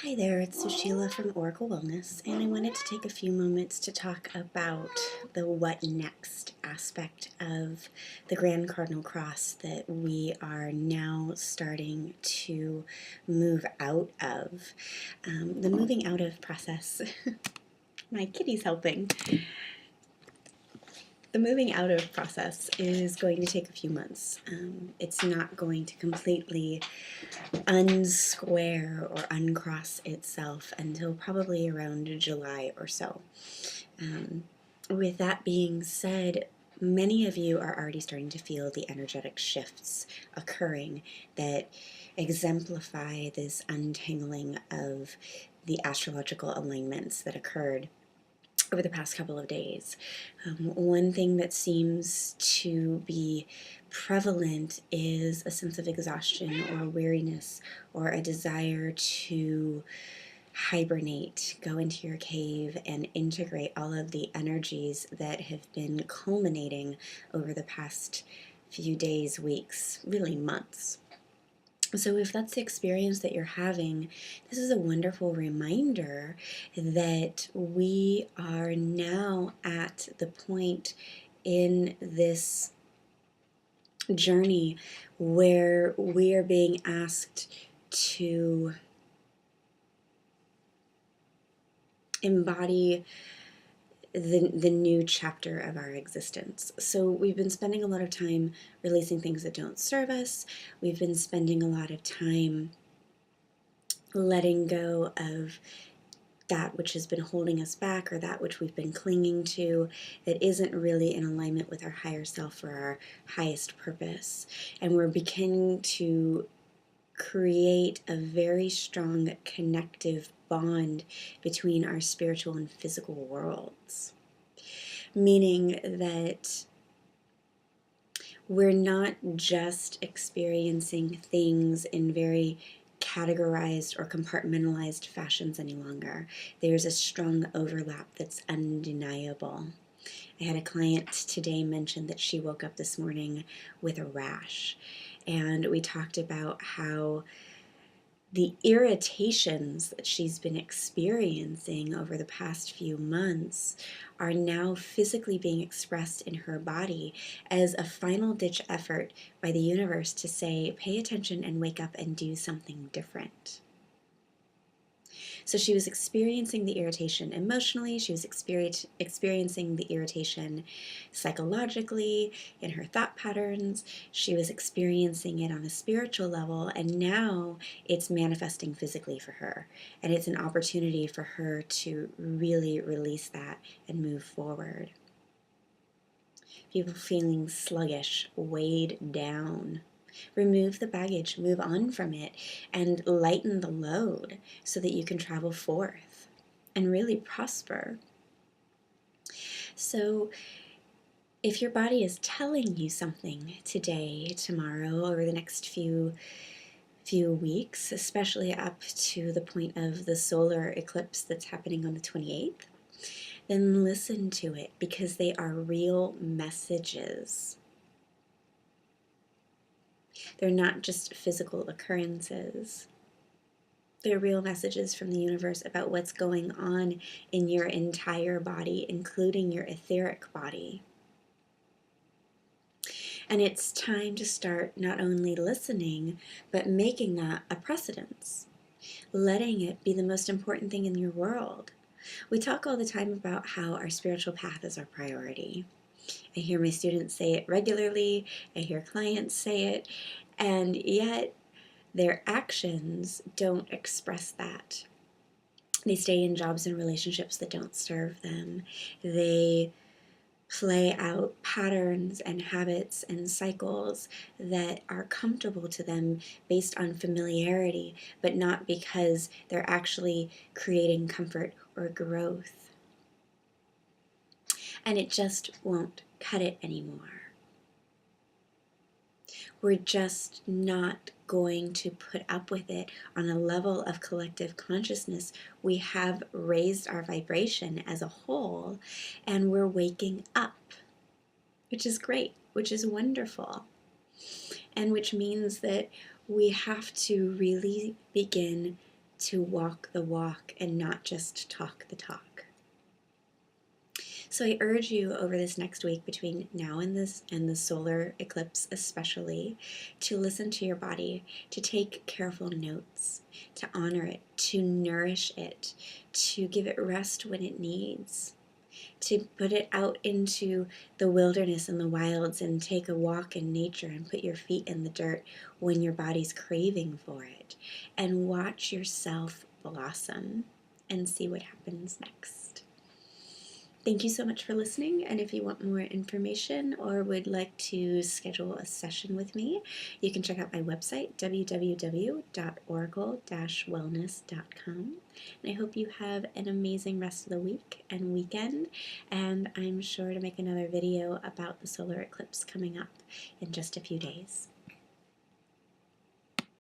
Hi there, it's Sushila from Oracle Wellness, and I wanted to take a few moments to talk about the what next aspect of the Grand Cardinal Cross that we are now starting to move out of. The moving out of process, my kitty's helping. The moving out of process is going to take a few months. It's not going to completely unsquare or uncross itself until probably around July or so. With that being said, many of you are already starting to feel the energetic shifts occurring that exemplify this untangling of the astrological alignments that occurred over the past couple of days. One thing that seems to be prevalent is a sense of exhaustion or weariness or a desire to hibernate, go into your cave and integrate all of the energies that have been culminating over the past few days, weeks, really months. So if that's the experience that you're having, this is a wonderful reminder that we are now at the point in this journey where we are being asked to embody the new chapter of our existence. So we've been spending a lot of time releasing things that don't serve us. We've been spending a lot of time letting go of that which has been holding us back or that which we've been clinging to that isn't really in alignment with our higher self or our highest purpose. And we're beginning to create a very strong connective bond between our spiritual and physical worlds, meaning that we're not just experiencing things in very categorized or compartmentalized fashions any longer. There's a strong overlap that's undeniable. I had a client today mention that she woke up this morning with a rash, and we talked about how the irritations that she's been experiencing over the past few months are now physically being expressed in her body as a final ditch effort by the universe to say, pay attention and wake up and do something different. So she was experiencing the irritation emotionally, she was experiencing the irritation psychologically, in her thought patterns, she was experiencing it on a spiritual level, and now it's manifesting physically for her. And it's an opportunity for her to really release that and move forward. People feeling sluggish, weighed down. Remove the baggage, move on from it, and lighten the load so that you can travel forth and really prosper. So if your body is telling you something today, tomorrow, over the next few weeks, especially up to the point of the solar eclipse that's happening on the 28th, then listen to it, because they are real messages. They're not just physical occurrences. They're real messages from the universe about what's going on in your entire body, including your etheric body. And it's time to start not only listening, but making that a precedence. Letting it be the most important thing in your world. We talk all the time about how our spiritual path is our priority. I hear my students say it regularly, I hear clients say it, and yet their actions don't express that. They stay in jobs and relationships that don't serve them. They play out patterns and habits and cycles that are comfortable to them based on familiarity, but not because they're actually creating comfort or growth. And it just won't cut it anymore. We're just not going to put up with it on a level of collective consciousness. We have raised our vibration as a whole, and we're waking up, which is great, which is wonderful, and which means that we have to really begin to walk the walk and not just talk the talk. So I urge you over this next week between now and the solar eclipse especially, to listen to your body, to take careful notes, to honor it, to nourish it, to give it rest when it needs, to put it out into the wilderness and the wilds and take a walk in nature and put your feet in the dirt when your body's craving for it, and watch yourself blossom and see what happens next. Thank you so much for listening, and if you want more information or would like to schedule a session with me, you can check out my website, www.oracle-wellness.com. And I hope you have an amazing rest of the week and weekend, and I'm sure to make another video about the solar eclipse coming up in just a few days.